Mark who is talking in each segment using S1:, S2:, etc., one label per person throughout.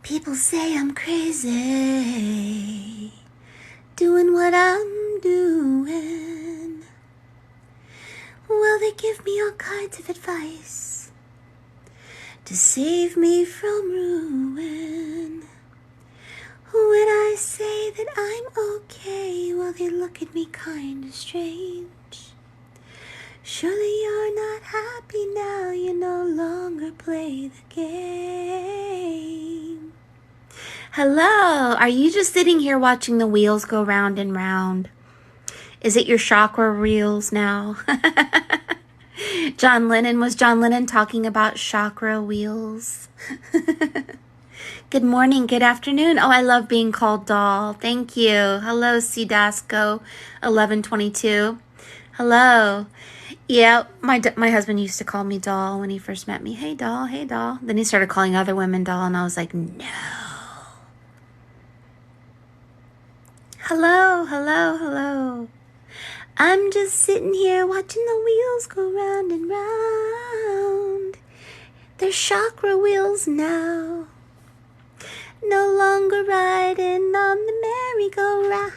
S1: People say I'm crazy, doing what I'm doing. Well, they give me all kinds of advice to save me from ruin. When I say that I'm okay, well, they look at me kinda strange. Surely you're not happy now, you no longer play the game. Hello, are you just sitting here watching the wheels go round and round? Is it your chakra reels now? Was John Lennon talking about chakra wheels? Good morning, good afternoon. Oh, I love being called doll. Thank you. Hello, Cdasco 1122. Hello. Yeah, my husband used to call me doll when he first met me. Hey, doll, hey, doll. Then he started calling other women doll, and I was like, no. Hello, hello, hello. I'm just sitting here watching the wheels go round and round. They're chakra wheels now. No longer riding on the merry-go-round.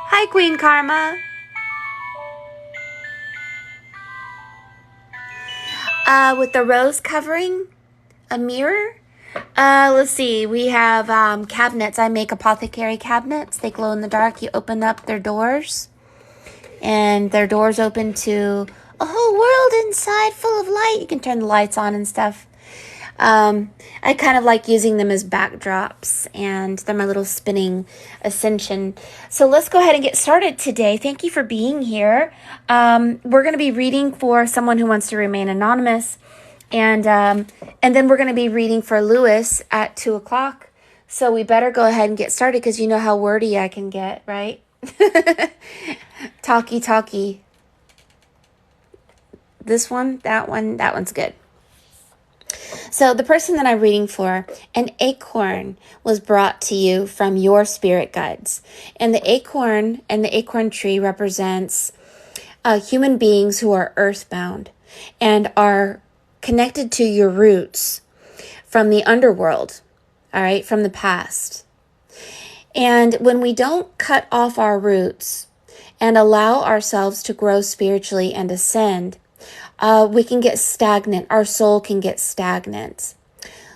S1: Hi, Queen Karma. With the rose covering a mirror. Let's see. We have cabinets. I make apothecary cabinets. They glow in the dark. You open up their doors, and their doors open to a whole world inside full of light. You can turn the lights on and stuff. I kind of like using them as backdrops, and they're my little spinning ascension. So let's go ahead and get started today. Thank you for being here. We're going to be reading for someone who wants to remain anonymous, and then we're going to be reading for Lewis at 2:00. So we better go ahead and get started because you know how wordy I can get, right? Talky. This one, that one's good. So the person that I'm reading for, an acorn was brought to you from your spirit guides. And the acorn tree represents human beings who are earthbound and are connected to your roots from the underworld, all right, from the past. And when we don't cut off our roots and allow ourselves to grow spiritually and ascend, we can get stagnant. Our soul can get stagnant.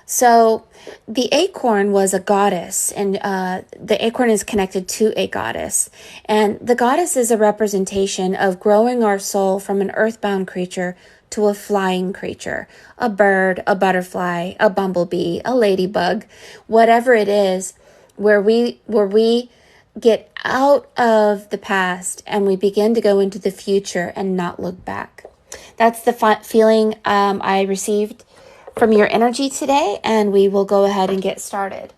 S1: So the acorn was a goddess, and the acorn is connected to a goddess. And the goddess is a representation of growing our soul from an earthbound creature to a flying creature, a bird, a butterfly, a bumblebee, a ladybug, whatever it is, where we get out of the past and we begin to go into the future and not look back. That's the feeling I received from your energy today, and we will go ahead and get started.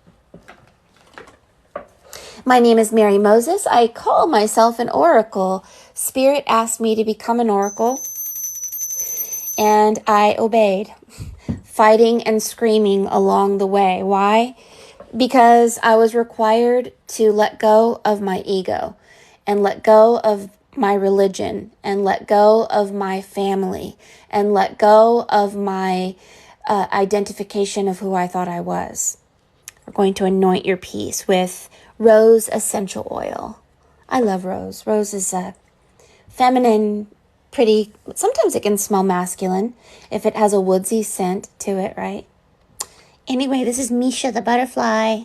S1: My name is Mary Moses. I call myself an oracle. Spirit asked me to become an oracle, and I obeyed, fighting and screaming along the way. Why? Because I was required to let go of my ego and let go of my religion and let go of my family and let go of my identification of who I thought I was. We're going to anoint your piece with rose essential oil. I love rose. Rose is a feminine, pretty, sometimes it can smell masculine if it has a woodsy scent to it, right? Anyway, this is Misha the butterfly.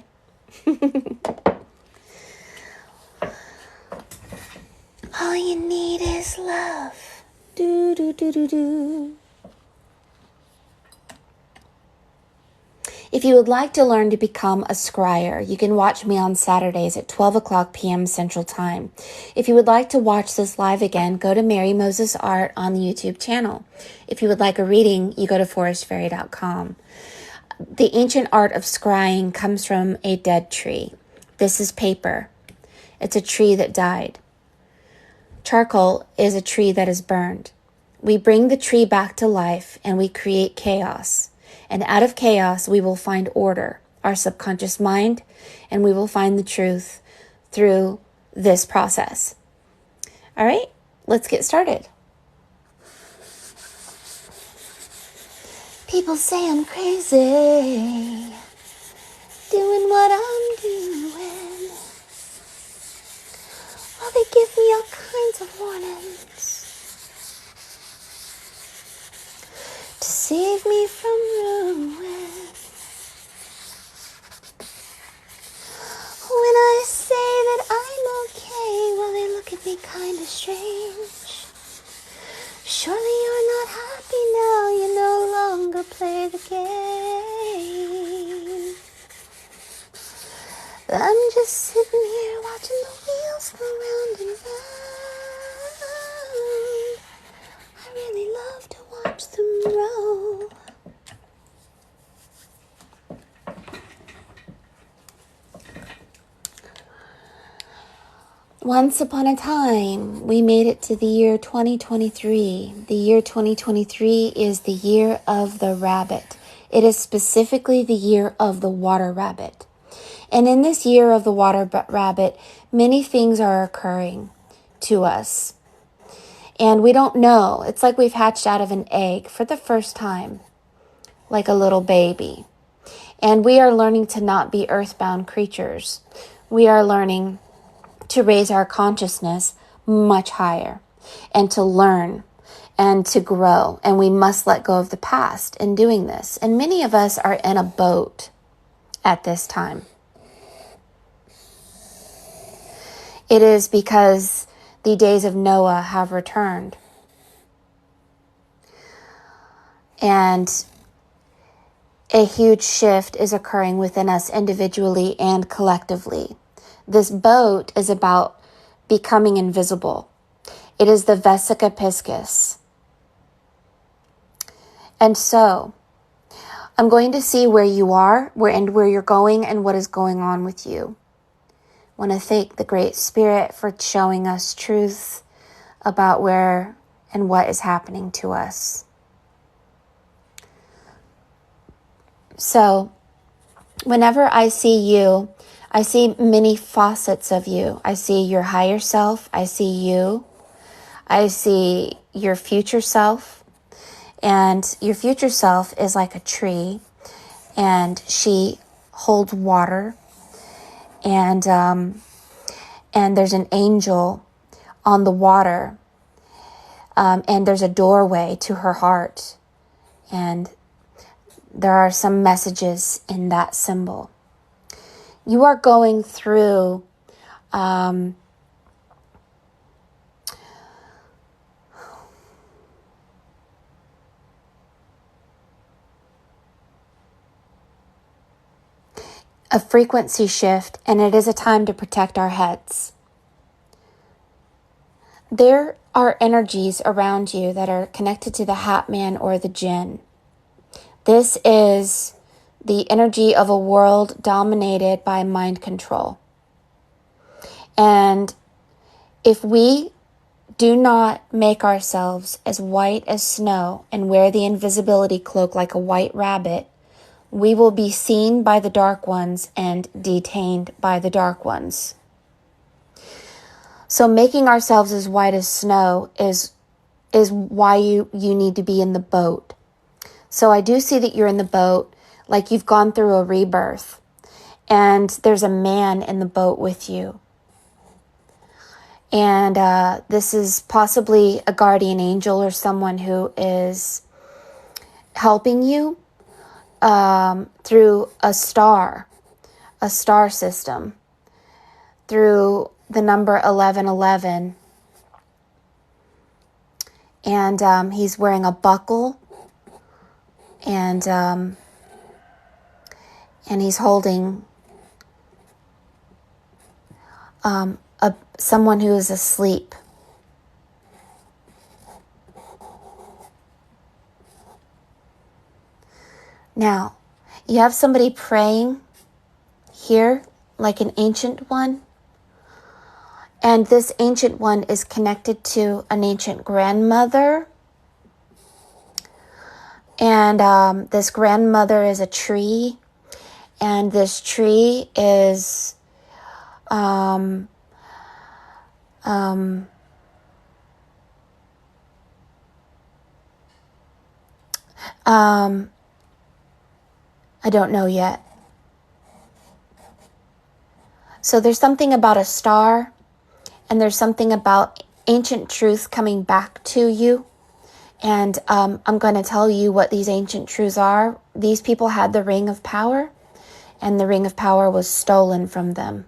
S1: All you need is love. Do, do, do, do, do. If you would like to learn to become a scryer, you can watch me on Saturdays at 12:00 p.m. Central Time. If you would like to watch this live again, go to Mary Moses Art on the YouTube channel. If you would like a reading, you go to forestfairy.com. The ancient art of scrying comes from a dead tree. This is paper. It's a tree that died. Charcoal is a tree that is burned. We bring the tree back to life and we create chaos. And out of chaos, we will find order, our subconscious mind, and we will find the truth through this process. All right, let's get started. People say I'm crazy, doing what I'm doing. Well, they give me all kinds of warnings to save me from ruin. When I say that I'm okay, well, they look at me kind of strange. Surely you're not happy now, you no longer play the game. I'm just sitting here watching the wheels go round and round. I really love to watch them roll. Once upon a time, we made it to the year 2023. The year 2023 is the year of the rabbit. It is specifically the year of the water rabbit. And in this year of the water rabbit, many things are occurring to us. And we don't know. It's like we've hatched out of an egg for the first time, like a little baby. And we are learning to not be earthbound creatures. We are learning to raise our consciousness much higher and to learn and to grow. And we must let go of the past in doing this. And many of us are in a boat at this time. It is because the days of Noah have returned. And a huge shift is occurring within us individually and collectively. This boat is about becoming invisible. It is the Vesica Piscis. And so, I'm going to see where you are, where you're going, and what is going on with you. I want to thank the Great Spirit for showing us truth about where and what is happening to us. So, whenever I see you, I see many facets of you. I see your higher self. I see you. I see your future self. And your future self is like a tree. And she holds water. And there's an angel on the water. And there's a doorway to her heart. And there are some messages in that symbol. You are going through a frequency shift, and it is a time to protect our heads. There are energies around you that are connected to the Hat Man or the Jinn. This is the energy of a world dominated by mind control. And if we do not make ourselves as white as snow and wear the invisibility cloak like a white rabbit, we will be seen by the dark ones and detained by the dark ones. So making ourselves as white as snow is why you need to be in the boat. So I do see that you're in the boat, like you've gone through a rebirth, and there's a man in the boat with you. And this is possibly a guardian angel or someone who is helping you through a star system, through the number 1111. And he's wearing a buckle, and he's holding someone who is asleep. Now, you have somebody praying here, like an ancient one. And this ancient one is connected to an ancient grandmother. And this grandmother is a tree. And this tree is I don't know yet. So there's something about a star, and there's something about ancient truth coming back to you. And I'm going to tell you what these ancient truths are. These people had the ring of power, and the ring of power was stolen from them,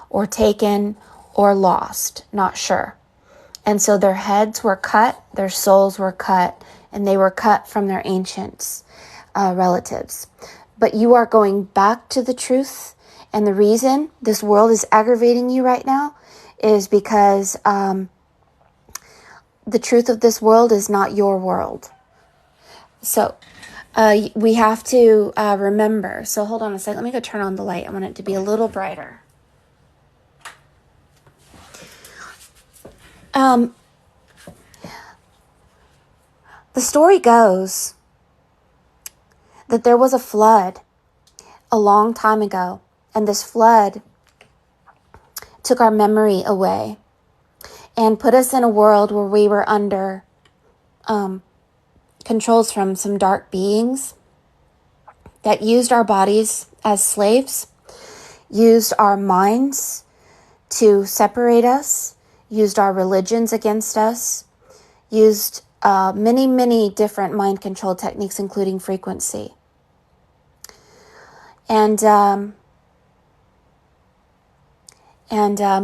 S1: or taken, or lost, not sure. And so their heads were cut, their souls were cut, and they were cut from their ancients, relatives. But you are going back to the truth. And the reason this world is aggravating you right now is because the truth of this world is not your world. So we have to remember. So hold on a second. Let me go turn on the light. I want it to be a little brighter. The story goes that there was a flood a long time ago, and this flood took our memory away and put us in a world where we were under controls from some dark beings that used our bodies as slaves, used our minds to separate us, used our religions against us, used many, many different mind control techniques, including frequency. And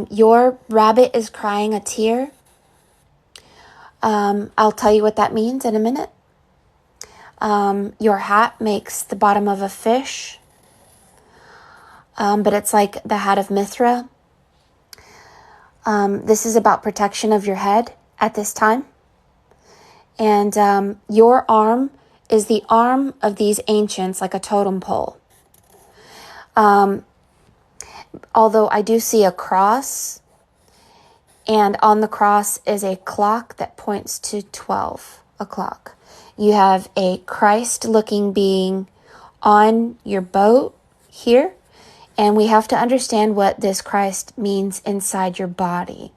S1: your rabbit is crying a tear. I'll tell you what that means in a minute. Your hat makes the bottom of a fish, but it's like the hat of Mithra. This is about protection of your head at this time. And your arm is the arm of these ancients, like a totem pole. Although I do see a cross, and on the cross is a clock that points to 12 o'clock. You have a Christ-looking being on your boat here, and we have to understand what this Christ means inside your body,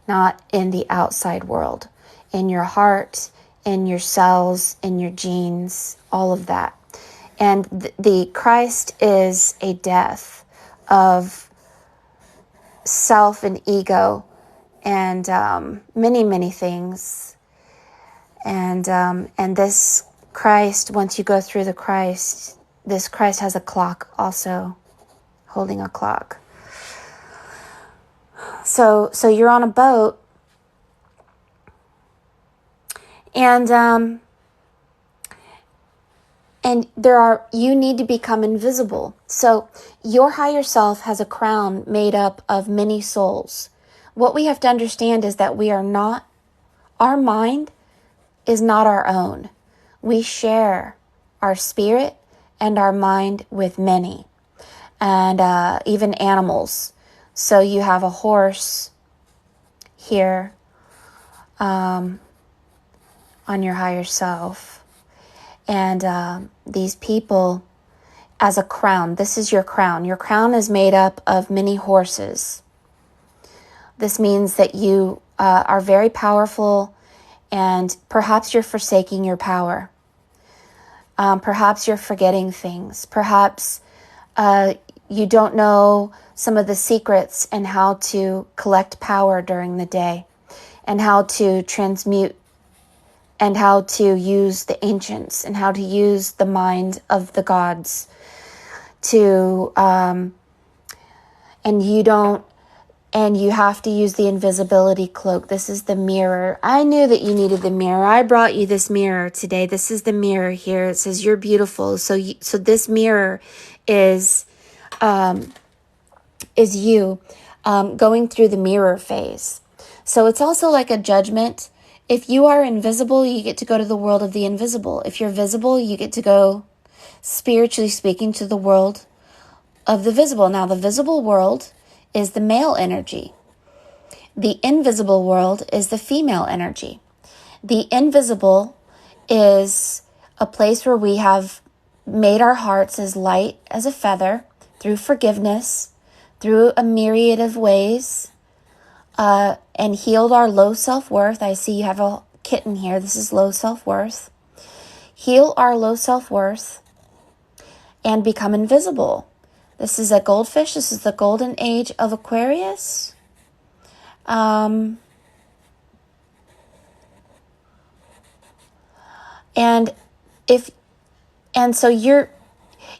S1: not in the outside world, in your heart, in your cells, in your genes, all of that. And the Christ is a death of self and ego and many, many things. And this Christ, once you go through this Christ has a clock also, holding a clock. So you're on a boat, and you need to become invisible. So your higher self has a crown made up of many souls. What we have to understand is that our mind is not our own. We share our spirit and our mind with many, and even animals. So you have a horse here on your higher self. And these people as a crown. This is your crown. Your crown is made up of many horses. This means that you are very powerful, and perhaps you're forsaking your power. Perhaps you're forgetting things. Perhaps you don't know some of the secrets and how to collect power during the day, and how to transmute, and how to use the ancients, and how to use the mind of the gods to, and you have to use the invisibility cloak. This is the mirror. I knew that you needed the mirror. I brought you this mirror today. This is the mirror here. It says you're beautiful. So this mirror is you going through the mirror phase. So it's also like a judgment. If you are invisible, you get to go to the world of the invisible. If you're visible, you get to go, spiritually speaking, to the world of the visible. Now, the visible world is the male energy. The invisible world is the female energy. The invisible is a place where we have made our hearts as light as a feather through forgiveness, through a myriad of ways, and healed our low self-worth. I see you have a kitten here. This is low self-worth. heal our low self-worth, and become invisible. This is a goldfish. This is the golden age of Aquarius. And so you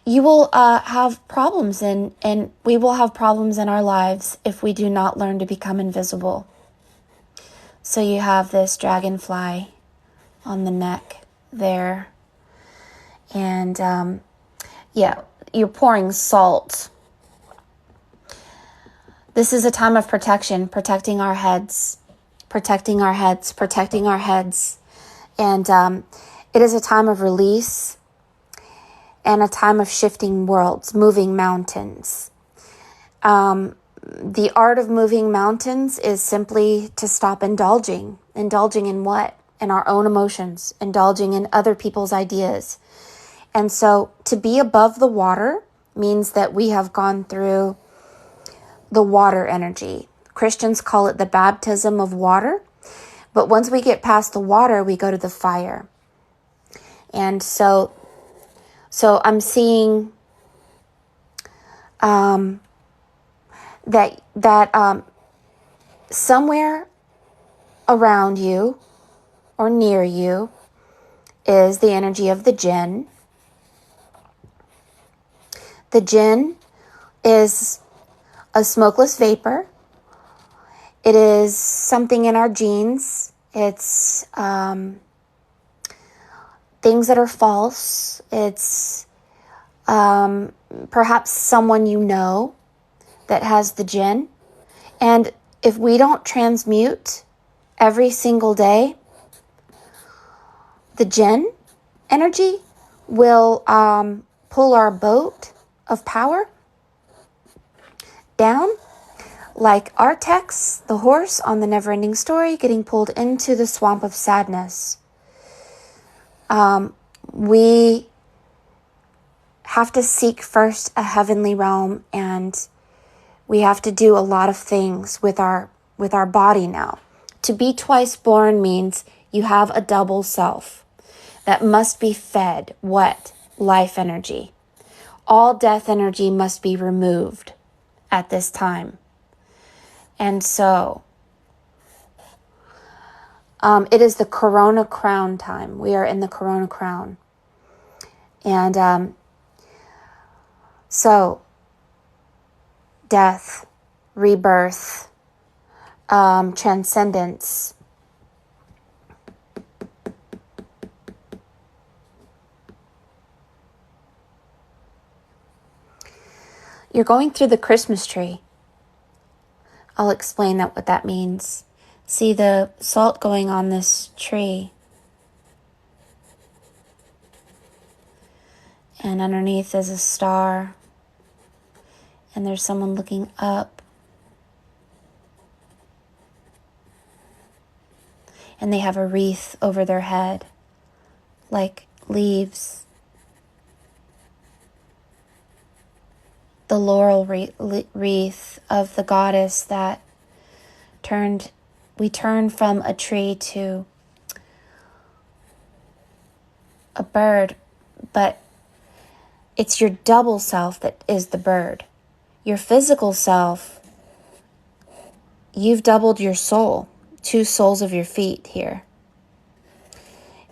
S1: will have problems, and we will have problems in our lives if we do not learn to become invisible. So you have this dragonfly on the neck there. And you're pouring salt. This is a time of protection, protecting our heads. And it is a time of release and a time of shifting worlds, moving mountains. The art of moving mountains is simply to stop indulging. Indulging in what? In our own emotions, indulging in other people's ideas. And so to be above the water means that we have gone through the water energy. Christians call it the baptism of water. But once we get past the water, we go to the fire. And so I'm seeing that somewhere around you or near you is the energy of the jinn. The jinn is a smokeless vapor. It is something in our genes. It's things that are false. It's perhaps someone you know that has the jinn. And if we don't transmute every single day, the jinn energy will pull our boat of power down, like Artax, the horse on the Neverending Story, getting pulled into the swamp of sadness. We have to seek first a heavenly realm, and we have to do a lot of things with our body now. To be twice born means you have a double self that must be fed what? Life energy. All death energy must be removed at this time. And so it is the Corona Crown time. We are in the Corona Crown. And so death, rebirth, transcendence. You're going through the Christmas tree. I'll explain what that means. See the salt going on this tree. And underneath is a star. And there's someone looking up. And they have a wreath over their head, like leaves. The laurel wreath of the goddess that we turned from a tree to a bird, but it's your double self that is the bird. Your physical self, you've doubled your soul, 2 soles of your feet here.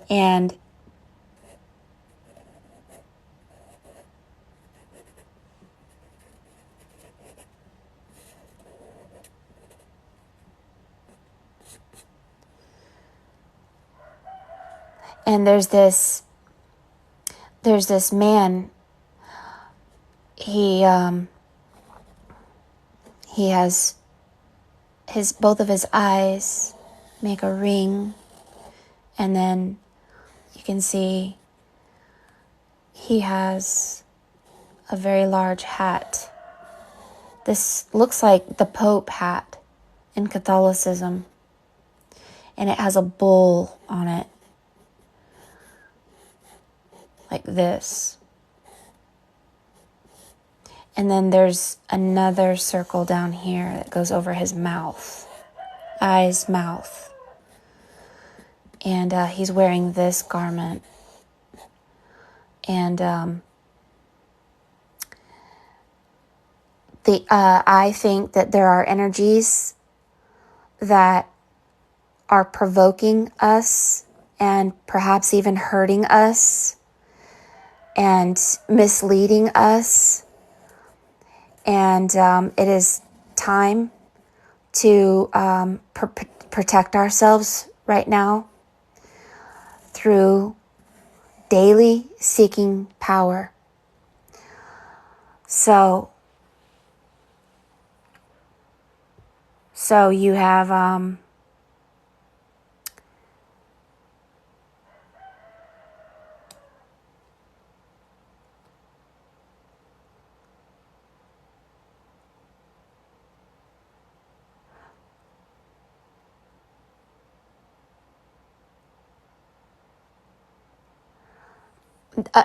S1: And there's this man. He has both of his eyes make a ring, and then you can see he has a very large hat. This looks like the Pope hat in Catholicism, and it has a bull on it, like this. And then there's another circle down here that goes over his mouth, eyes, mouth. And he's wearing this garment. And I think that there are energies that are provoking us and perhaps even hurting us and misleading us. And it is time to protect ourselves right now through daily seeking power. So you have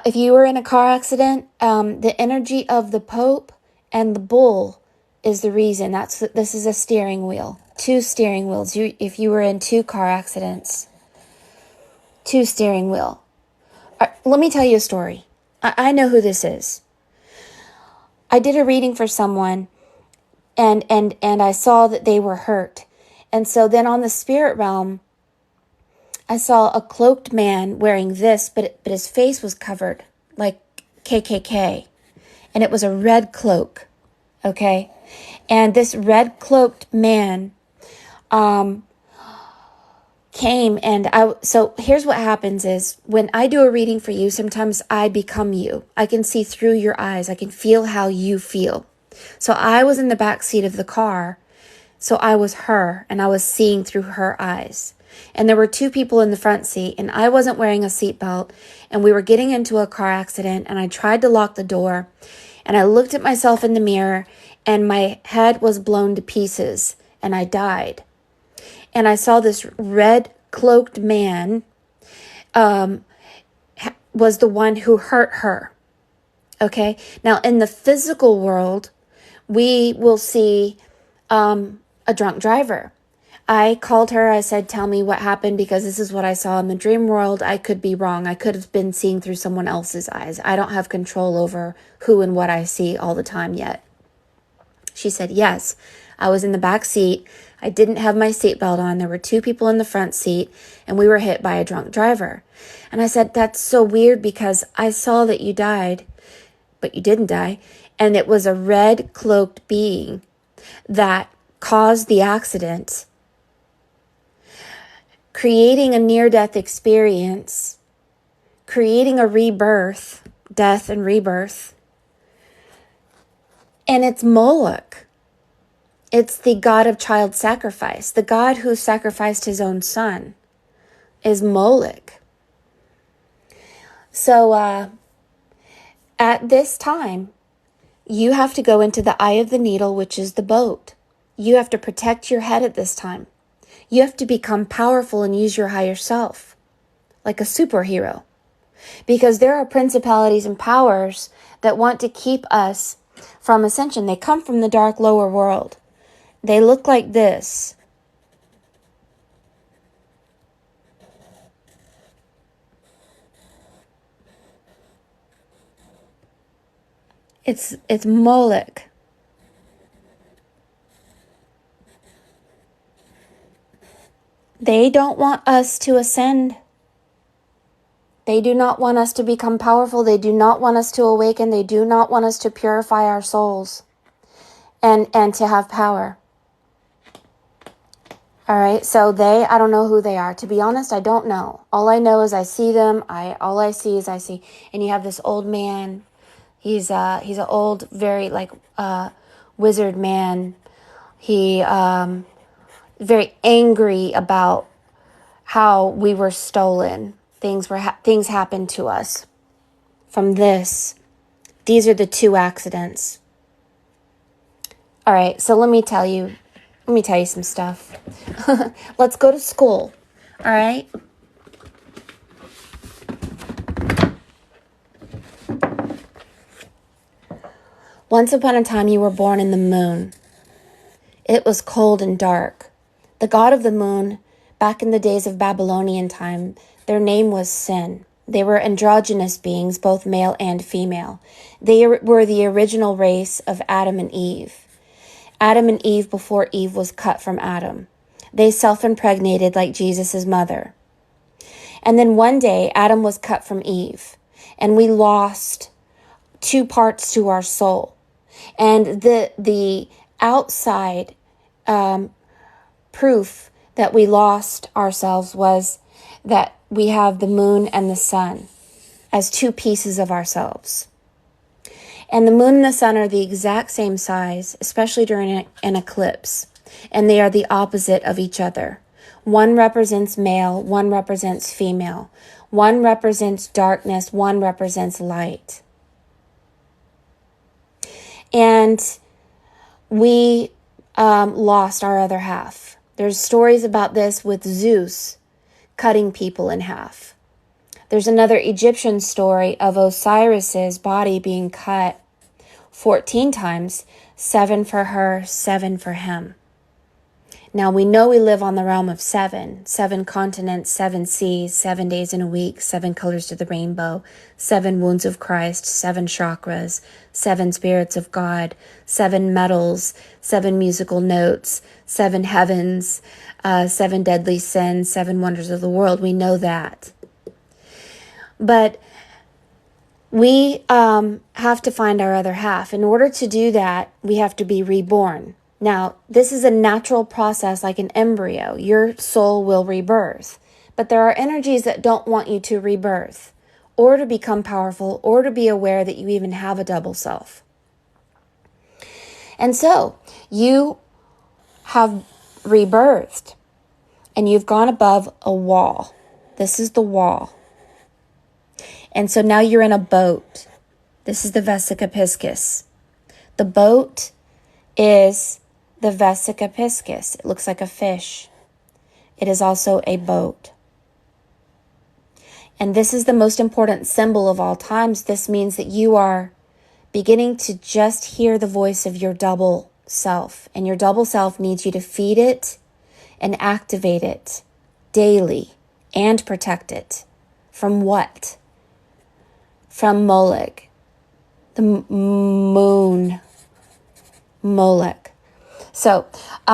S1: if you were in a car accident, the energy of the Pope and the bull is the reason. This is a steering wheel. 2 steering wheels. If you were in 2 car accidents, 2 steering wheel. Let me tell you a story. I know who this is. I did a reading for someone, and I saw that they were hurt. And so then on the spirit realm, I saw a cloaked man wearing this, but his face was covered like KKK. And it was a red cloak, okay? And this red cloaked man came, and so here's what happens is when I do a reading for you, sometimes I become you. I can see through your eyes. I can feel how you feel. So I was in the back seat of the car, so I was her, and I was seeing through her eyes. And there were 2 people in the front seat, and I wasn't wearing a seatbelt, and we were getting into a car accident, and I tried to lock the door, and I looked at myself in the mirror, and my head was blown to pieces, and I died. And I saw this red cloaked man was the one who hurt her. Okay? Now, in the physical world, we will see a drunk driver. I called her. I said, tell me what happened, because this is what I saw in the dream world. I could be wrong. I could have been seeing through someone else's eyes. I don't have control over who and what I see all the time yet. She said, yes, I was in the back seat. I didn't have my seatbelt on. There were 2 people in the front seat, and we were hit by a drunk driver. And I said, that's so weird, because I saw that you died, but you didn't die. And it was a red cloaked being that caused the accident, creating a near-death experience, creating a rebirth, death and rebirth. And it's Moloch. It's the god of child sacrifice. The god who sacrificed his own son is Moloch. So at this time, you have to go into the eye of the needle, which is the boat. You have to protect your head at this time. You have to become powerful and use your higher self, like a superhero. Because there are principalities and powers that want to keep us from ascension. They come from the dark lower world. They look like this. It's Moloch. They don't want us to ascend. They do not want us to become powerful. They do not want us to awaken. They do not want us to purify our souls and to have power. All right, so I don't know who they are. To be honest, I don't know. All I know is I see them. All I see is and you have this old man. He's an old, very wizard man. He very angry about how we were stolen. Things happened to us from this. These are the 2 accidents. All right, so let me tell you some stuff. Let's go to school. All right? Once upon a time, you were born in the moon. It was cold and dark. The god of the moon, back in the days of Babylonian time, their name was Sin. They were androgynous beings, both male and female. They were the original race of Adam and Eve. Adam and Eve before Eve was cut from Adam. They self-impregnated like Jesus' mother. And then one day, Adam was cut from Eve, and we lost 2 parts to our soul. And the outside proof that we lost ourselves was that we have the moon and the sun as 2 pieces of ourselves. And the moon and the sun are the exact same size, especially during an eclipse. And they are the opposite of each other. One represents male, one represents female. One represents darkness, one represents light. And we lost our other half. There's stories about this with Zeus cutting people in half. There's another Egyptian story of Osiris's body being cut 14 times, 7 for her, 7 for him. Now we know we live on the realm of 7 continents, 7 seas, 7 days in a week, 7 colors to the rainbow, 7 wounds of Christ, 7 chakras, 7 spirits of God, 7 metals, 7 musical notes, 7 heavens, 7 deadly sins, 7 wonders of the world. We know that. But we have to find our other half. In order to do that, we have to be reborn. Now, this is a natural process like an embryo. Your soul will rebirth. But there are energies that don't want you to rebirth or to become powerful or to be aware that you even have a double self. And so you have rebirthed and you've gone above a wall. This is the wall. And so now you're in a boat. This is the Vesica Piscis. The boat is the Vesica Piscis. It looks like a fish. It is also a boat. And this is the most important symbol of all times. This means that you are beginning to just hear the voice of your double self. And your double self needs you to feed it and activate it daily and protect it. From what? From Molech, the moon, Molech. So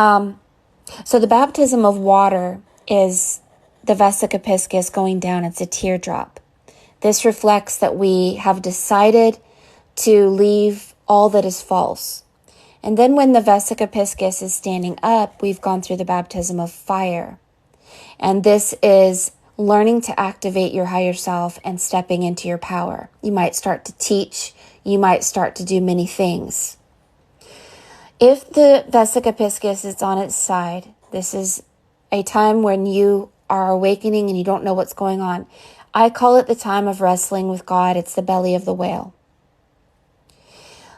S1: the baptism of water is the Vesica Piscis going down. It's a teardrop. This reflects that we have decided to leave all that is false. And then when the Vesica Piscis is standing up, we've gone through the baptism of fire. And this is learning to activate your higher self and stepping into your power. You might start to teach. You might start to do many things. If the Vesica Piscis is on its side, this is a time when you are awakening and you don't know what's going on. I call it the time of wrestling with God. It's the belly of the whale.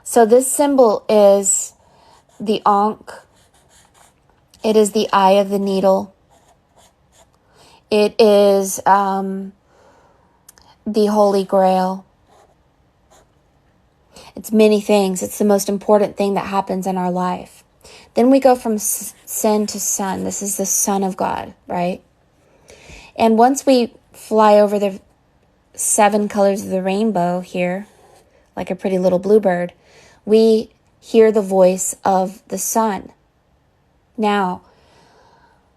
S1: So this symbol is the Ankh. It is the eye of the needle. It is the Holy Grail. It's many things. It's the most important thing that happens in our life. Then we go from sin to sun. This is the Son of God, right? And once we fly over the 7 colors of the rainbow here, like a pretty little bluebird, we hear the voice of the sun. Now,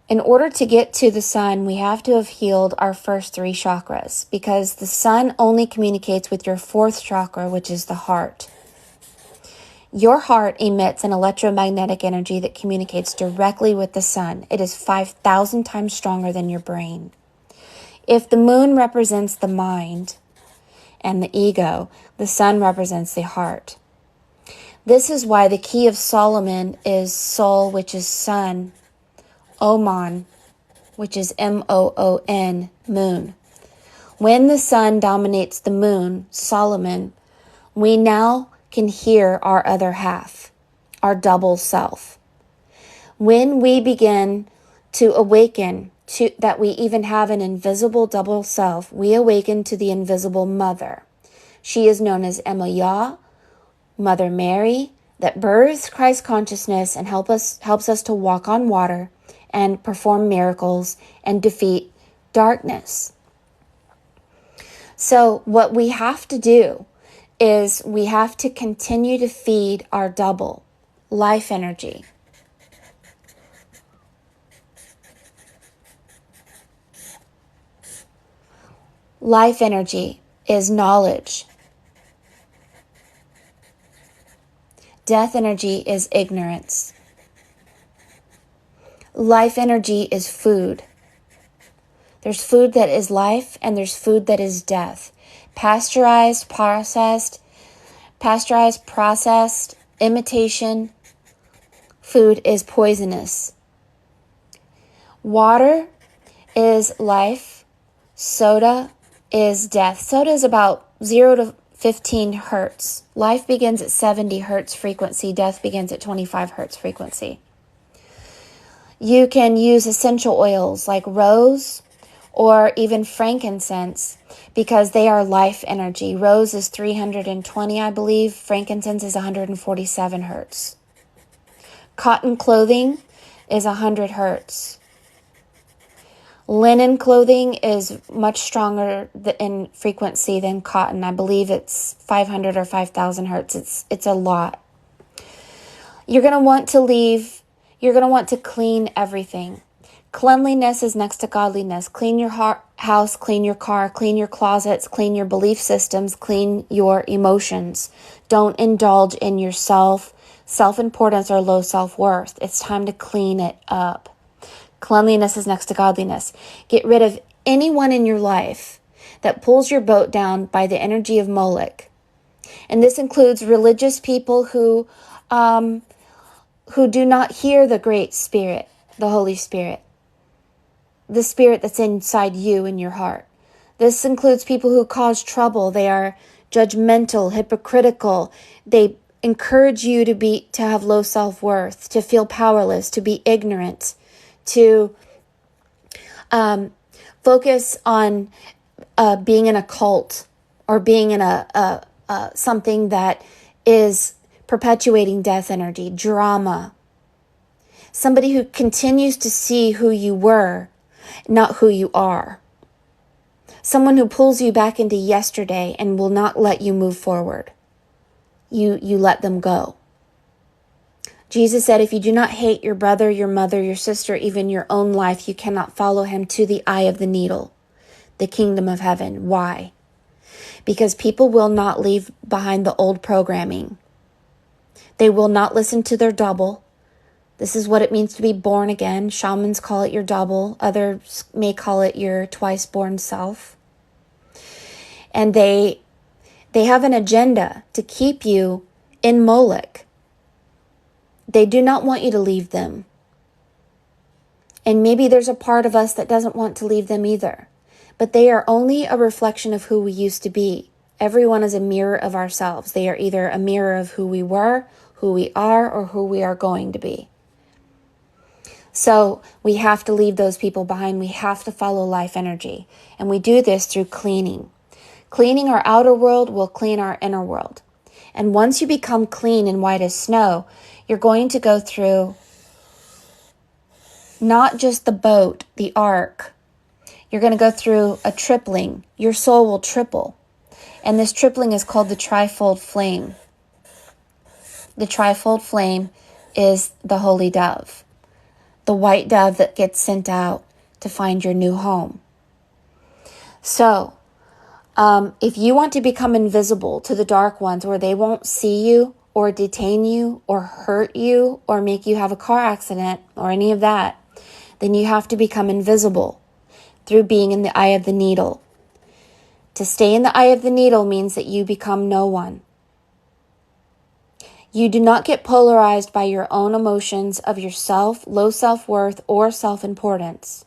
S1: in order to get to the sun, we have to have healed our first 3 chakras, because the sun only communicates with your 4th chakra, which is the heart. Your heart emits an electromagnetic energy that communicates directly with the sun. It is 5,000 times stronger than your brain. If the moon represents the mind and the ego, the sun represents the heart. This is why the key of Solomon is Sol, which is sun, Oman, which is M-O-O-N, moon. When the sun dominates the moon, Solomon, we now can hear our other half, our double self. When we begin to awaken to that we even have an invisible double self, we awaken to the invisible mother. She is known as Emma, Mother Mary, that births Christ consciousness and helps us to walk on water and perform miracles and defeat darkness. So what we have to do is we have to continue to feed our double, life energy. Life energy is knowledge. Death energy is ignorance. Life energy is food. There's food that is life and there's food that is death. Pasteurized, processed, imitation food is poisonous. Water is life. Soda is death. Soda is about 0 to 15 hertz. Life begins at 70 hertz frequency. Death begins at 25 hertz frequency. You can use essential oils like rose or even frankincense because they are life energy. Rose is 320, I believe. Frankincense is 147 hertz. Cotton clothing is 100 hertz. Linen clothing is much stronger in frequency than cotton. I believe it's 500 or 5,000 hertz. It's a lot. You're going to want to clean everything. Cleanliness is next to godliness. Clean your house, clean your car, clean your closets, clean your belief systems, clean your emotions. Don't indulge in your self-importance or low self-worth. It's time to clean it up. Cleanliness is next to godliness. Get rid of anyone in your life that pulls your boat down by the energy of Moloch. And this includes religious people who do not hear the great spirit, the Holy Spirit, the spirit that's inside you in your heart. This includes people who cause trouble. They are judgmental, hypocritical. They encourage you to have low self-worth, to feel powerless, to be ignorant, to focus on being in a cult or being in a something that is perpetuating death energy, drama. Somebody who continues to see who you were, not who you are. Someone who pulls you back into yesterday and will not let you move forward. You let them go. Jesus said, if you do not hate your brother, your mother, your sister, even your own life, you cannot follow him to the eye of the needle, the kingdom of heaven. Why? Because people will not leave behind the old programming. They will not listen to their double. This is what it means to be born again. Shamans call it your double. Others may call it your twice born self. And they have an agenda to keep you in Moloch. They do not want you to leave them. And maybe there's a part of us that doesn't want to leave them either. But they are only a reflection of who we used to be. Everyone is a mirror of ourselves. They are either a mirror of who we were, who we are, or who we are going to be. So we have to leave those people behind. We have to follow life energy. And we do this through cleaning. Cleaning our outer world will clean our inner world. And once you become clean and white as snow, you're going to go through not just the boat, the ark. You're going to go through a tripling. Your soul will triple. And this tripling is called the trifold flame. The trifold flame is the holy dove, the white dove that gets sent out to find your new home. So, if you want to become invisible to the dark ones where they won't see you or detain you or hurt you or make you have a car accident or any of that, then you have to become invisible through being in the eye of the needle. To stay in the eye of the needle means that you become no one. You do not get polarized by your own emotions of yourself, low self-worth, or self-importance.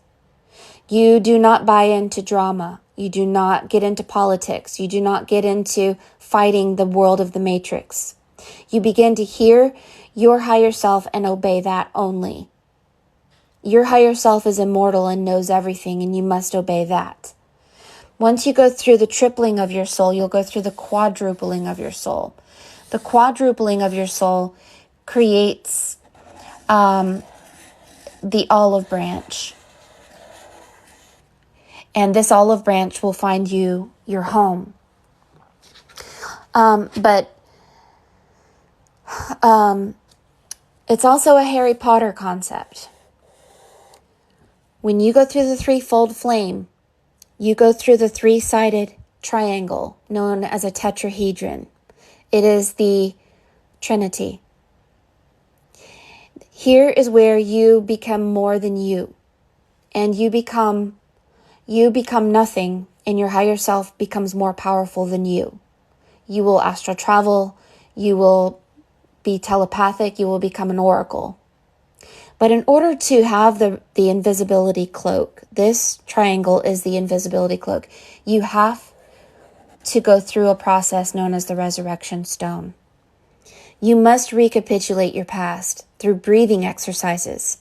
S1: You do not buy into drama. You do not get into politics. You do not get into fighting the world of the matrix. You begin to hear your higher self and obey that only. Your higher self is immortal and knows everything, and you must obey that. Once you go through the tripling of your soul, you'll go through the quadrupling of your soul. The quadrupling of your soul creates the olive branch. And this olive branch will find you your home. But it's also a Harry Potter concept. When you go through the threefold flame, you go through the three-sided triangle known as a tetrahedron. It is the Trinity. Here is where you become more than you, and you become nothing, and your higher self becomes more powerful than you. You will astral travel, you will be telepathic, you will become an oracle. But in order to have the invisibility cloak, this triangle is the invisibility cloak, you have to go through a process known as the resurrection stone. You must recapitulate your past through breathing exercises,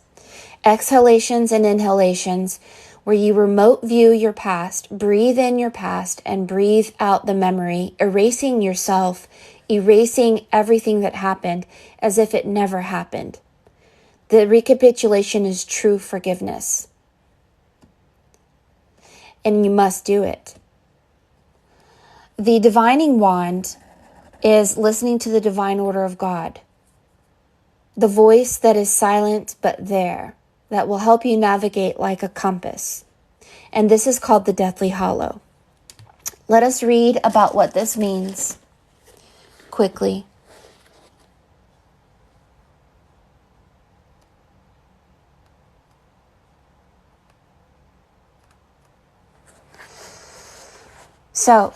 S1: exhalations and inhalations, where you remote view your past, breathe in your past, and breathe out the memory, erasing yourself, erasing everything that happened as if it never happened. The recapitulation is true forgiveness. And you must do it. The divining wand is listening to the divine order of God. The voice that is silent but there, that will help you navigate like a compass. And this is called the Deathly Hallow. Let us read about what this means quickly. So,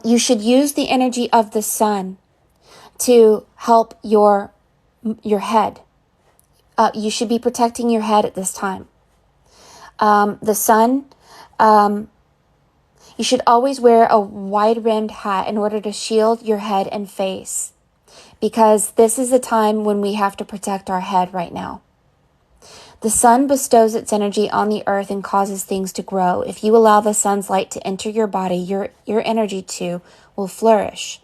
S1: you should use the energy of the sun to help your head. You should be protecting your head at this time. The sun, you should always wear a wide-rimmed hat in order to shield your head and face, because this is the time when we have to protect our head right now. The sun bestows its energy on the earth and causes things to grow. If you allow the sun's light to enter your body, your energy too will flourish.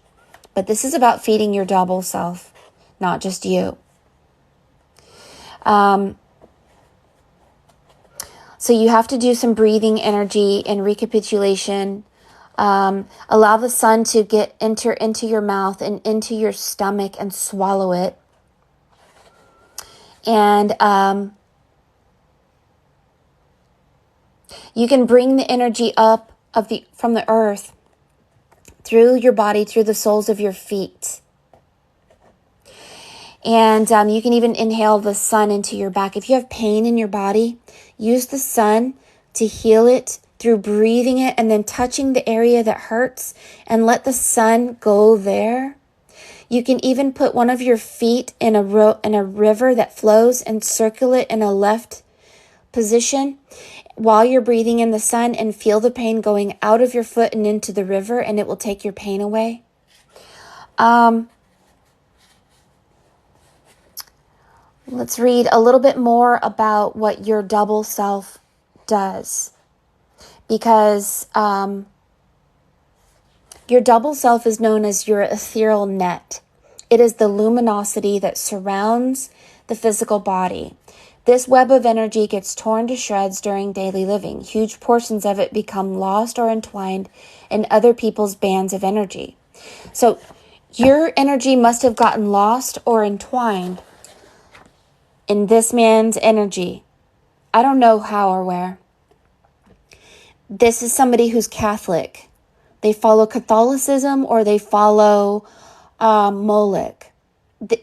S1: But this is about feeding your double self, not just you. So you have to do some breathing energy and recapitulation. Allow the sun to enter into your mouth and into your stomach and swallow it. And you can bring the energy up from the earth through your body, through the soles of your feet. And you can even inhale the sun into your back. If you have pain in your body, use the sun to heal it through breathing it and then touching the area that hurts, and let the sun go there. You can even put one of your feet in a river that flows and circle it in a left position while you're breathing in the sun, and feel the pain going out of your foot and into the river, and it will take your pain away. Let's read a little bit more about what your double self does, because your double self is known as your ethereal net. It is the luminosity that surrounds the physical body. This web of energy gets torn to shreds during daily living. Huge portions of it become lost or entwined in other people's bands of energy. So your energy must have gotten lost or entwined in this man's energy. I don't know how or where. This is somebody who's Catholic. They follow Catholicism or they follow Moloch.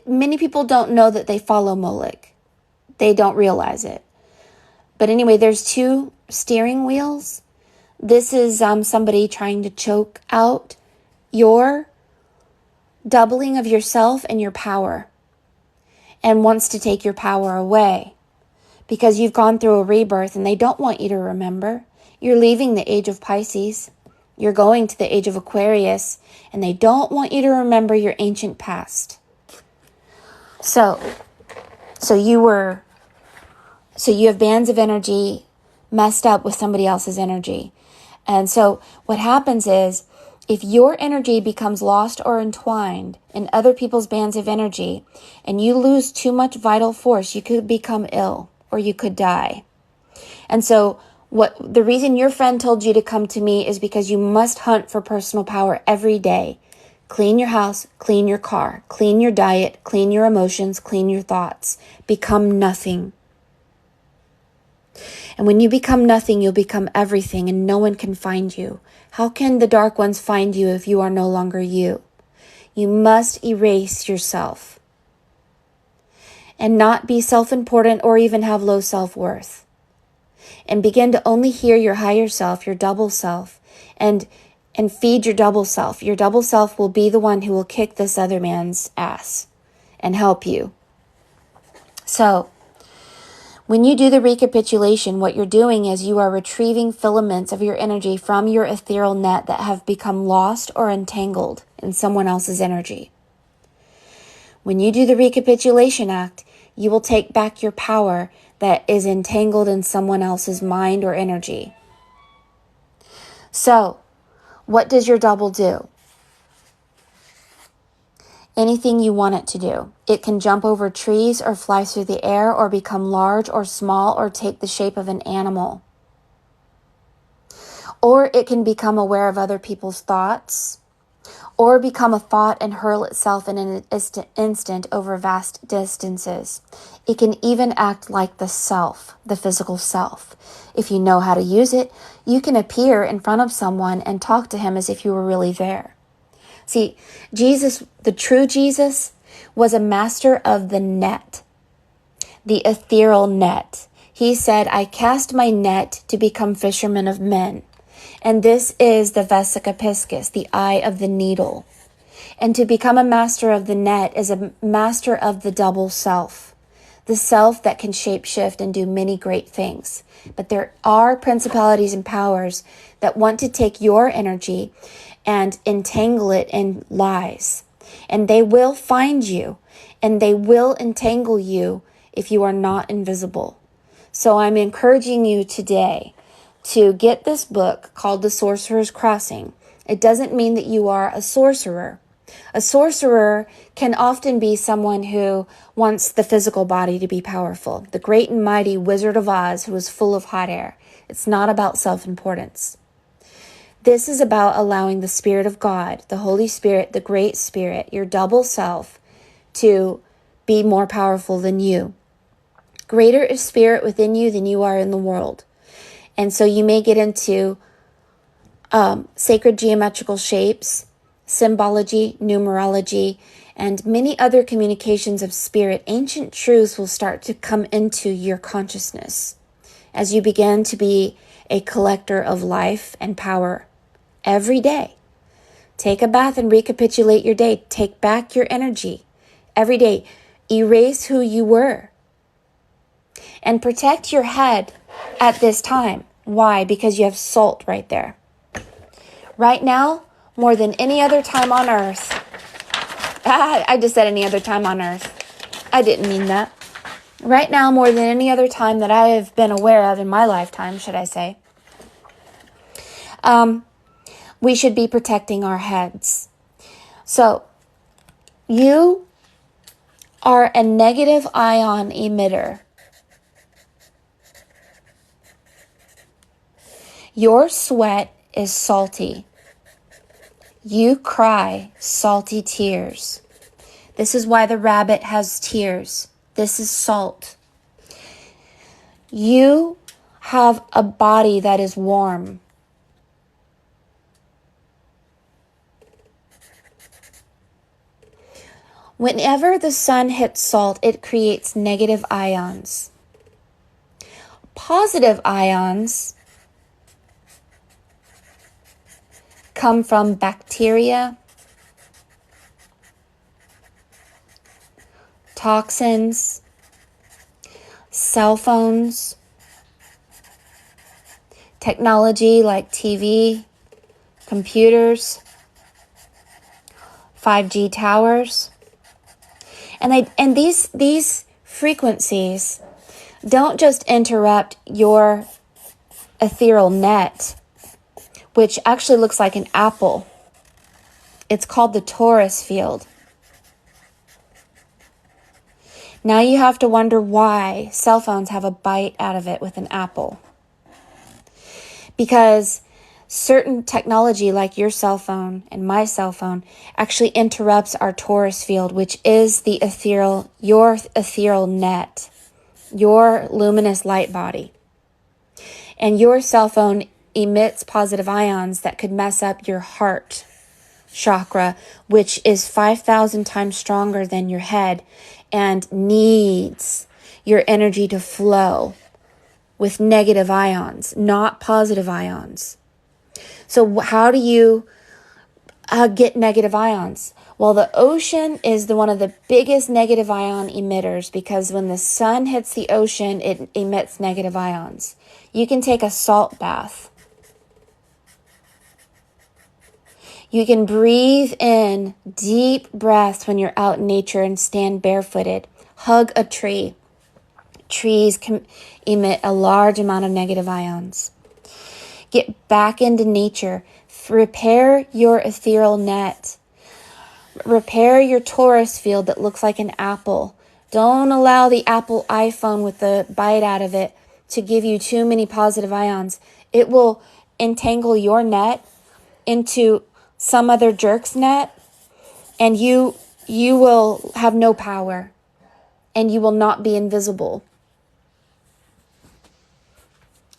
S1: Many people don't know that they follow Moloch. They don't realize it. But anyway, there's two steering wheels. This is somebody trying to choke out your doubling of yourself and your power, and wants to take your power away because you've gone through a rebirth and they don't want you to remember. You're leaving the age of Pisces. You're going to the age of Aquarius, and they don't want you to remember your ancient past. So you have bands of energy messed up with somebody else's energy. And so what happens is, if your energy becomes lost or entwined in other people's bands of energy, and you lose too much vital force, you could become ill or you could die. And so the reason your friend told you to come to me is because you must hunt for personal power every day. Clean your house, clean your car, clean your diet, clean your emotions, clean your thoughts. Become nothing. And when you become nothing, you'll become everything, and no one can find you. How can the dark ones find you if you are no longer you? You must erase yourself and not be self-important or even have low self-worth. And begin to only hear your higher self, your double self, and feed your double self. Your double self will be the one who will kick this other man's ass and help you. So, when you do the recapitulation, what you're doing is you are retrieving filaments of your energy from your ethereal net that have become lost or entangled in someone else's energy. When you do the recapitulation act, you will take back your power that is entangled in someone else's mind or energy. So, what does your double do? Anything you want it to do. It can jump over trees or fly through the air or become large or small or take the shape of an animal. Or it can become aware of other people's thoughts, or become a thought and hurl itself in an instant over vast distances. It can even act like the self, the physical self. If you know how to use it, you can appear in front of someone and talk to him as if you were really there. See, Jesus, the true Jesus, was a master of the net, the ethereal net. He said, I cast my net to become fishermen of men. And this is the Vesica Piscis, the eye of the needle. And to become a master of the net is a master of the double self, the self that can shapeshift and do many great things. But there are principalities and powers that want to take your energy and entangle it in lies. And they will find you, and they will entangle you if you are not invisible. So I'm encouraging you today to get this book called The Sorcerer's Crossing. It doesn't mean that you are a sorcerer. A sorcerer can often be someone who wants the physical body to be powerful. The great and mighty Wizard of Oz who was full of hot air. It's not about self-importance. This is about allowing the Spirit of God, the Holy Spirit, the Great Spirit, your double self, to be more powerful than you. Greater is Spirit within you than you are in the world. And so you may get into sacred geometrical shapes, symbology, numerology, and many other communications of spirit. Ancient truths will start to come into your consciousness as you begin to be a collector of life and power every day. Take a bath and recapitulate your day. Take back your energy every day. Erase who you were. And protect your head at this time. Why? Because you have salt right there. Right now, more than any other time on earth. I just said any other time on earth. I didn't mean that. Right now, more than any other time that I have been aware of in my lifetime, should I say, we should be protecting our heads. So, you are a negative ion emitter. Your sweat is salty. You cry salty tears. This is why the rabbit has tears. This is salt. You have a body that is warm. Whenever the sun hits salt, it creates negative ions. Positive ions come from bacteria, toxins, cell phones, technology like TV, computers, 5G towers. And these frequencies don't just interrupt your ethereal net, which actually looks like an apple. It's called the torus field. Now you have to wonder why cell phones have a bite out of it with an apple. because certain technology like your cell phone and my cell phone actually interrupts our torus field, which is your ethereal net, your luminous light body. And your cell phone emits positive ions that could mess up your heart chakra, which is 5,000 times stronger than your head and needs your energy to flow with negative ions, not positive ions. So how do you get negative ions? Well, the ocean is one of the biggest negative ion emitters, because when the sun hits the ocean, it emits negative ions. You can take a salt bath. You can breathe in deep breaths when you're out in nature and stand barefooted. Hug a tree. Trees can emit a large amount of negative ions. Get back into nature. Repair your ethereal net. Repair your torus field that looks like an apple. Don't allow the Apple iPhone with the bite out of it to give you too many positive ions. It will entangle your net into some other jerk's net, and you will have no power, and you will not be invisible.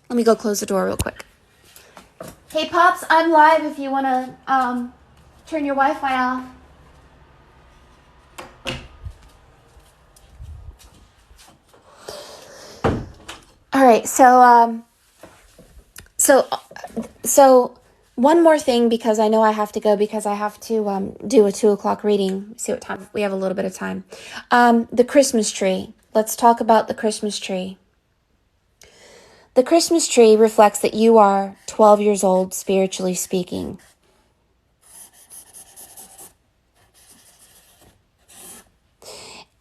S1: Let me go close the door real quick. Hey, Pops, I'm live if you want to turn your Wi-Fi off. All right, so one more thing, because I know I have to go, because I have to do a 2:00 reading. See what time we have. A little bit of time. The Christmas tree. Let's talk about the Christmas tree. The Christmas tree reflects that you are 12 years old, spiritually speaking.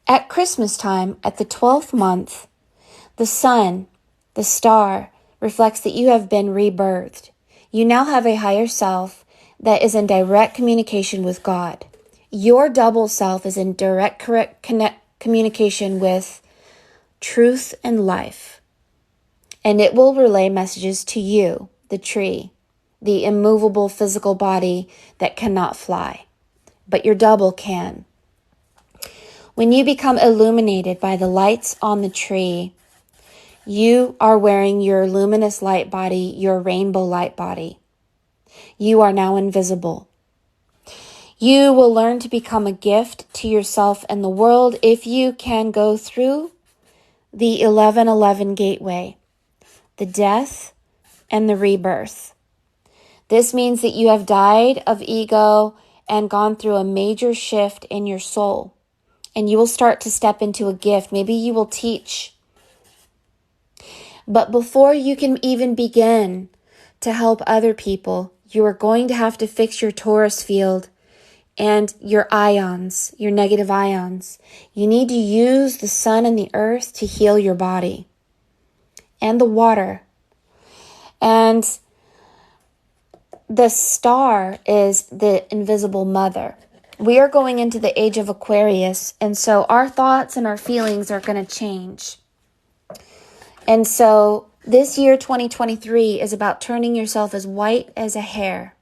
S1: At Christmas time, at the 12th month, the sun, the star, reflects that you have been rebirthed. You now have a higher self that is in direct communication with God. Your double self is in direct communication with truth and life. And it will relay messages to you, the tree, the immovable physical body that cannot fly. But your double can. When you become illuminated by the lights on the tree, you are wearing your luminous light body, your rainbow light body. You are now invisible. You will learn to become a gift to yourself and the world if you can go through the 1111 gateway, the death and the rebirth. This means that you have died of ego and gone through a major shift in your soul. And you will start to step into a gift. Maybe you will teach. But before you can even begin to help other people, you are going to have to fix your torus field and your ions, your negative ions. You need to use the sun and the earth to heal your body and the water. And the star is the invisible mother. We are going into the age of Aquarius, and so our thoughts and our feelings are going to change. And so this year, 2023, is about turning yourself as white as a hair.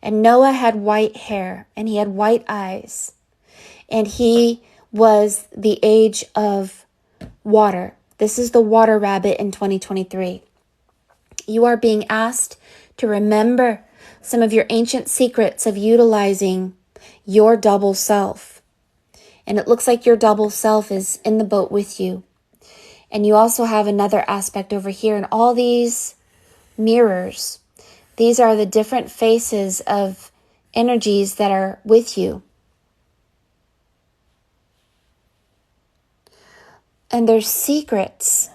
S1: And Noah had white hair, and he had white eyes. And he was the age of water. This is the water rabbit in 2023. You are being asked to remember some of your ancient secrets of utilizing your double self. And it looks like your double self is in the boat with you. And you also have another aspect over here. And all these mirrors, these are the different faces of energies that are with you. And there's secrets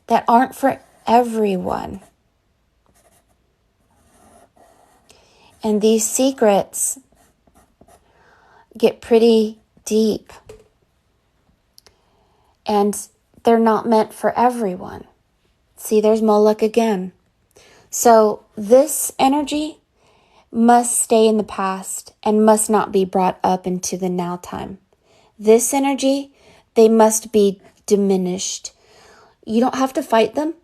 S1: that aren't for everyone. And these secrets get pretty deep. And they're not meant for everyone. See, there's Moloch again. So this energy must stay in the past and must not be brought up into the now time. This energy, they must be diminished. You don't have to fight them.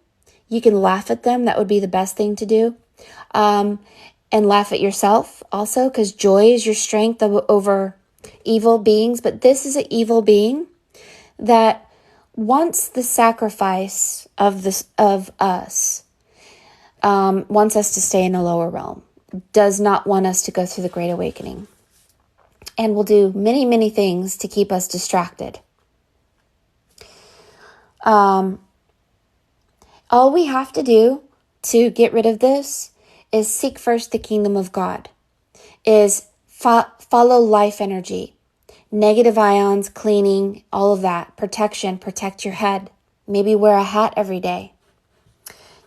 S1: You can laugh at them. That would be the best thing to do. And laugh at yourself also, because joy is your strength over evil beings. But this is an evil being that wants the sacrifice of us, wants us to stay in a lower realm, does not want us to go through the Great Awakening, and will do many, many things to keep us distracted. All we have to do to get rid of this is seek first the kingdom of God, is follow life energy, negative ions, cleaning, all of that, protection, protect your head. Maybe wear a hat every day.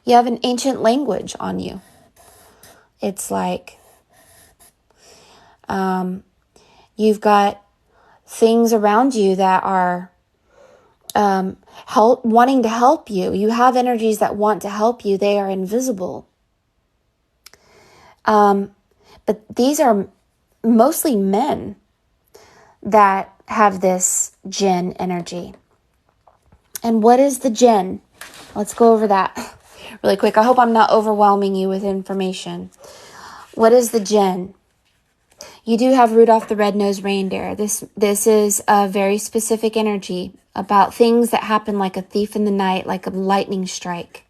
S1: You have an ancient language on you. It's like you've got things around you that are wanting to help you. You have energies that want to help you. They are invisible. But these are mostly men that have this jinn energy. And what is the jinn? Let's go over that really quick. I hope I'm not overwhelming you with information. What is the jinn? You do have Rudolph the Red-Nosed Reindeer. This is a very specific energy about things that happen like a thief in the night, like a lightning strike.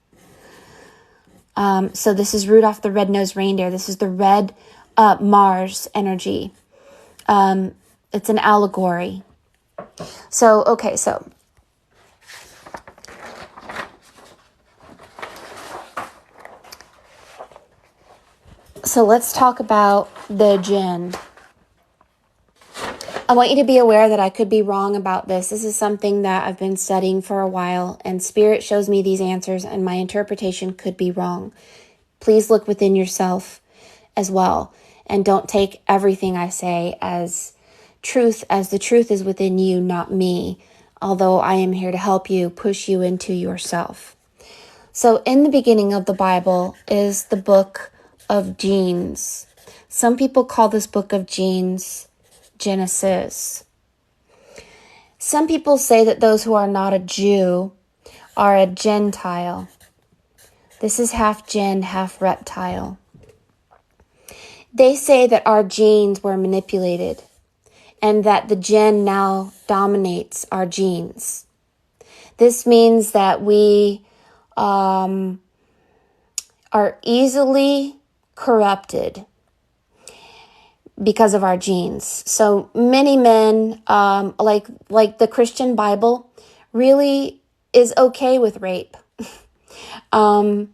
S1: So this is Rudolph the Red-Nosed Reindeer. This is the red Mars energy. It's an allegory. So let's talk about the jinn. I want you to be aware that I could be wrong about this. This is something that I've been studying for a while, and Spirit shows me these answers, and my interpretation could be wrong. Please look within yourself as well, and don't take everything I say as truth, as the truth is within you, not me, although I am here to help you, push you into yourself. So in the beginning of the Bible is the book of genes. Some people call this book of genes Genesis. Some people say that those who are not a Jew are a Gentile. This is half jinn, half reptile. They say that our genes were manipulated and that the jinn now dominates our genes. This means that we are easily corrupted because of our genes. So many men, like the Christian Bible, really is okay with rape. So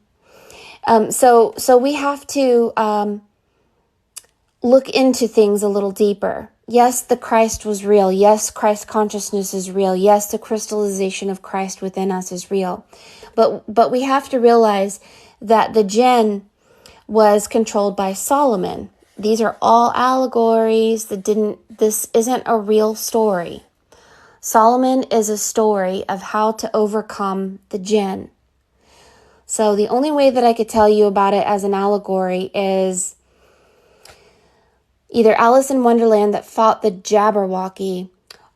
S1: we have to look into things a little deeper. Yes, the Christ was real. Yes, Christ consciousness is real. Yes, the crystallization of Christ within us is real. But we have to realize that the jinn was controlled by Solomon. These are all allegories. This isn't a real story. Solomon is a story of how to overcome the jinn. So the only way that I could tell you about it as an allegory is either Alice in Wonderland that fought the Jabberwocky,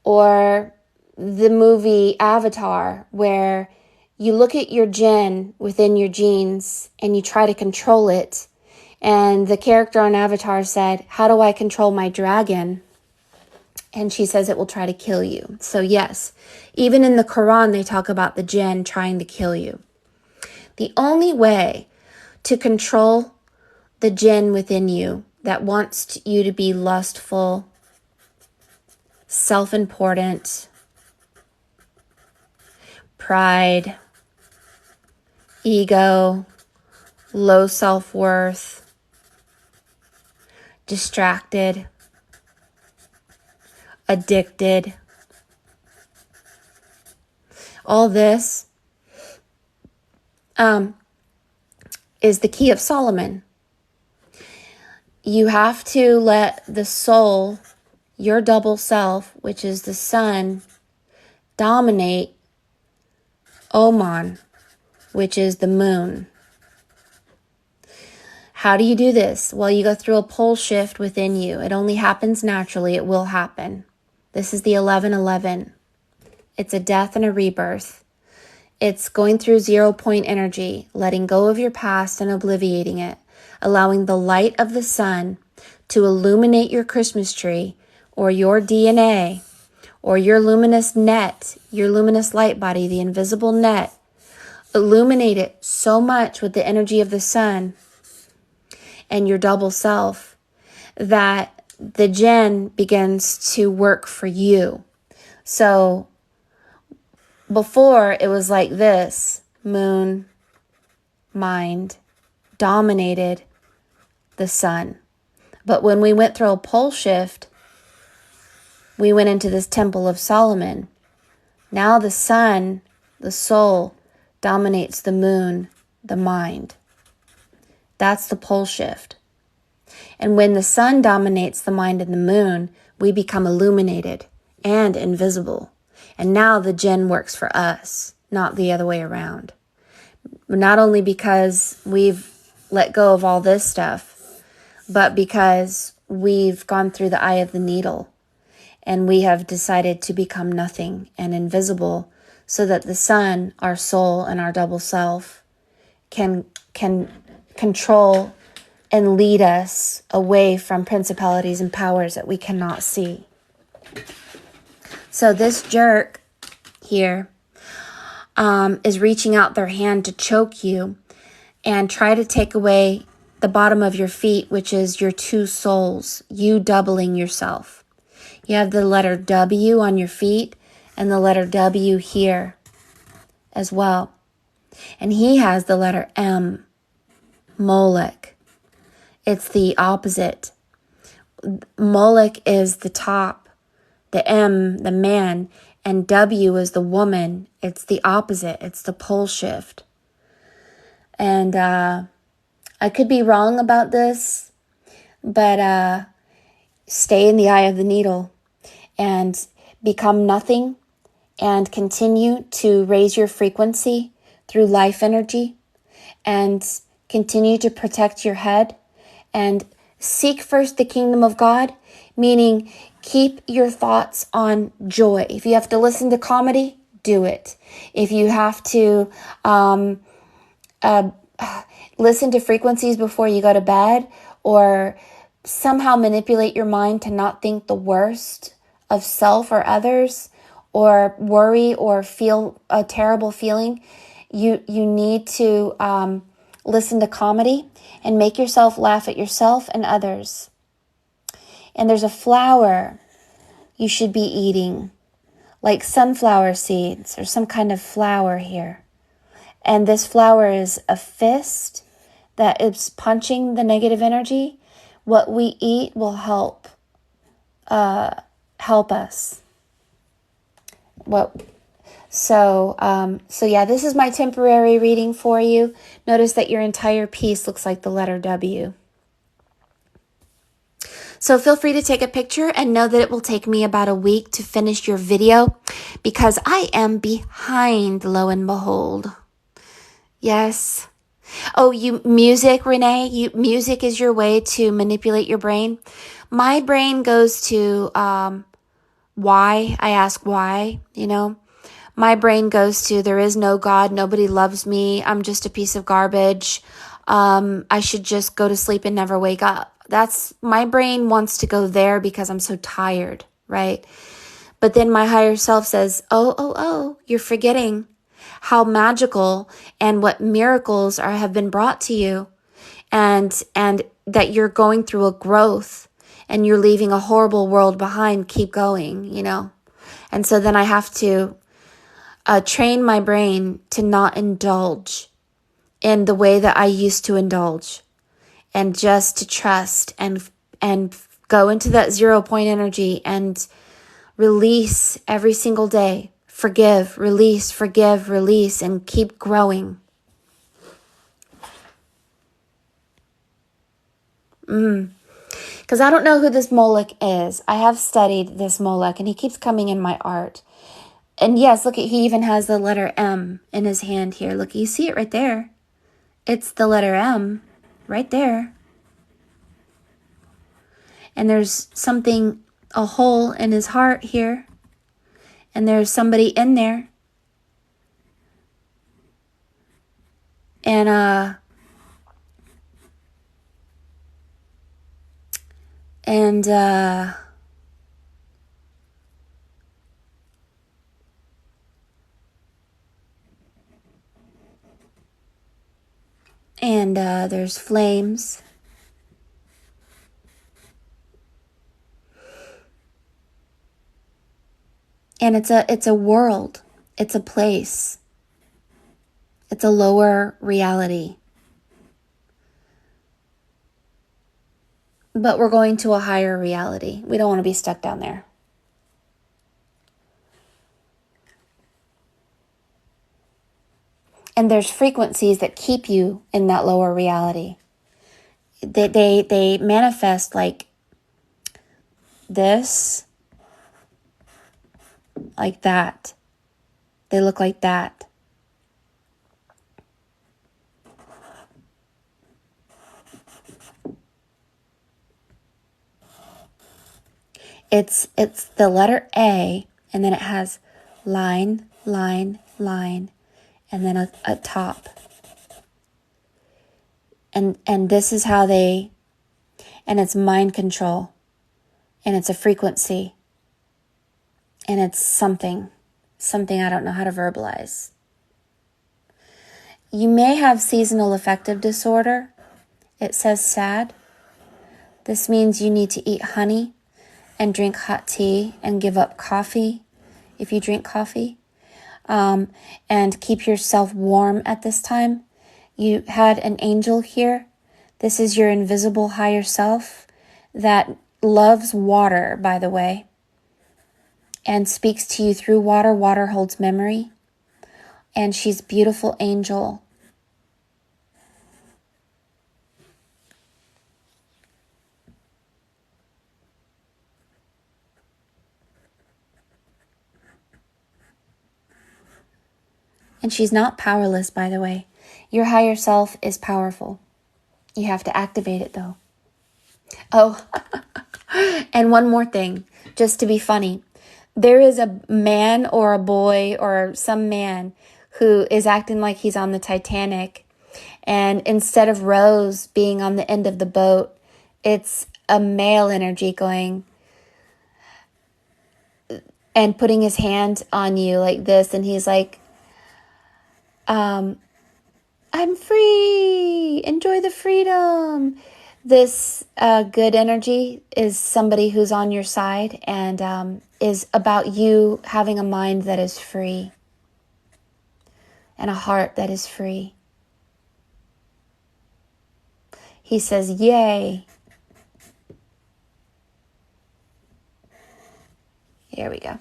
S1: or the movie Avatar, where you look at your jinn within your genes and you try to control it. And the character on Avatar said, "How do I control my dragon?" And she says it will try to kill you. So yes, even in the Quran, they talk about the jinn trying to kill you. The only way to control the jinn within you that wants you to be lustful, self-important, pride, ego, low self-worth, distracted, addicted. All this is the key of Solomon. You have to let the soul, your double self, which is the sun, dominate Oman, which is the moon. How do you do this? Well, you go through a pole shift within you. It only happens naturally. It will happen. This is the 1111. It's a death and a rebirth. It's going through 0 point energy, letting go of your past and obliviating it, allowing the light of the sun to illuminate your Christmas tree or your DNA or your luminous net, your luminous light body, the invisible net. Illuminate it so much with the energy of the sun and your double self that the Djinn begins to work for you. So before it was like this, moon, mind, dominated the sun. But when we went through a pole shift, we went into this temple of Solomon. Now the sun, the soul, dominates the moon, the mind. That's the pole shift. And when the sun dominates the mind and the moon, we become illuminated and invisible. And now the Djinn works for us, not the other way around. Not only because we've let go of all this stuff, but because we've gone through the eye of the needle and we have decided to become nothing and invisible so that the sun, our soul, and our double self can control and lead us away from principalities and powers that we cannot see. So this jerk here is reaching out their hand to choke you and try to take away the bottom of your feet, which is your two souls, you doubling yourself. You have the letter W on your feet and the letter W here as well. And he has the letter M, Molech. It's the opposite. Molech is the top. The M, the man, and W is the woman. It's the opposite. It's the pole shift. And I could be wrong about this, but stay in the eye of the needle and become nothing and continue to raise your frequency through life energy and continue to protect your head and seek first the kingdom of God, meaning keep your thoughts on joy. If you have to listen to comedy, do it. If you have to listen to frequencies before you go to bed or somehow manipulate your mind to not think the worst of self or others or worry or feel a terrible feeling, you need to listen to comedy and make yourself laugh at yourself and others. And there's a flower you should be eating, like sunflower seeds or some kind of flower here. And this flower is a fist that is punching the negative energy. What we eat will help us. So yeah, this is my temporary reading for you. Notice that your entire piece looks like the letter W. So feel free to take a picture and know that it will take me about a week to finish your video because I am behind, lo and behold. Yes. Oh, music, Renee, music is your way to manipulate your brain. My brain goes to why. I ask why, My brain goes to there is no God, nobody loves me, I'm just a piece of garbage. I should just go to sleep and never wake up. My brain wants to go there because I'm so tired, right? But then my higher self says, oh, you're forgetting how magical and what miracles have been brought to you and that you're going through a growth and you're leaving a horrible world behind. Keep going, And so then I have to train my brain to not indulge in the way that I used to indulge and just to trust and go into that 0 point energy and release every single day. Forgive, release, and keep growing. Because I don't know who this Molech is. I have studied this Molech, and he keeps coming in my art. And yes, look, he even has the letter M in his hand here. Look, you see it right there. It's the letter M right there. And there's a hole in his heart here. And there's somebody in there. And there's flames. And it's a world. It's a place. It's a lower reality. But we're going to a higher reality. We don't want to be stuck down there. And there's frequencies that keep you in that lower reality. They manifest like this, like that. They look like that. It's the letter A, and then it has line, line, line, and then a top. And this is how and it's mind control, and it's a frequency, and it's something I don't know how to verbalize. You may have seasonal affective disorder. It says SAD. This means you need to eat honey and drink hot tea and give up coffee if you drink coffee, and keep yourself warm at this time. You had an angel here. This is your invisible higher self that loves water, by the way, and speaks to you through water. Water holds memory, and she's a beautiful angel. And she's not powerless, by the way. Your higher self is powerful. You have to activate it, though. Oh, and one more thing, just to be funny. There is a man or a boy or some man who is acting like he's on the Titanic. And instead of Rose being on the end of the boat, it's a male energy going and putting his hand on you like this. And he's like, I'm free. Enjoy the freedom. This good energy is somebody who's on your side and is about you having a mind that is free and a heart that is free. He says, yay. Here we go.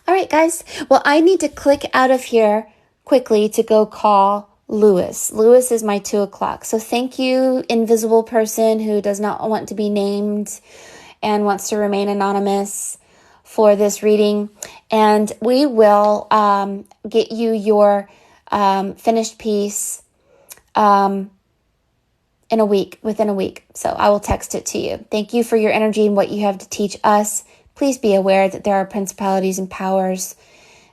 S1: All right, guys. Well, I need to click out of here quickly to go call Lewis. Lewis is my 2:00. So thank you, invisible person who does not want to be named and wants to remain anonymous, for this reading. And we will get you your finished piece within a week. So I will text it to you. Thank you for your energy and what you have to teach us. Please be aware that there are principalities and powers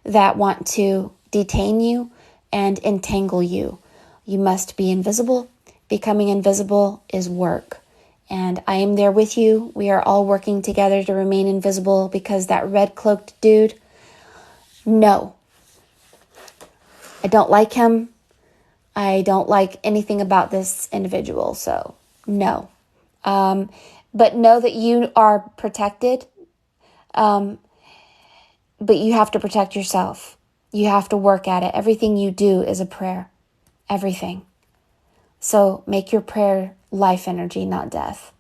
S1: that want to detain you and entangle you. You must be invisible. Becoming invisible is work. And I am there with you. We are all working together to remain invisible because that red-cloaked dude, no. I don't like him. I don't like anything about this individual, so no. But know that you are protected. But you have to protect yourself. You have to work at it. Everything you do is a prayer. Everything. So make your prayer life energy, not death.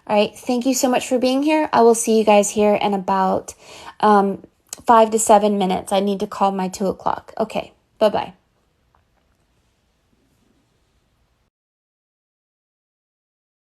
S1: All right. Thank you so much for being here. I will see you guys here in about 5 to 7 minutes. I need to call my 2:00. Okay. Bye-bye.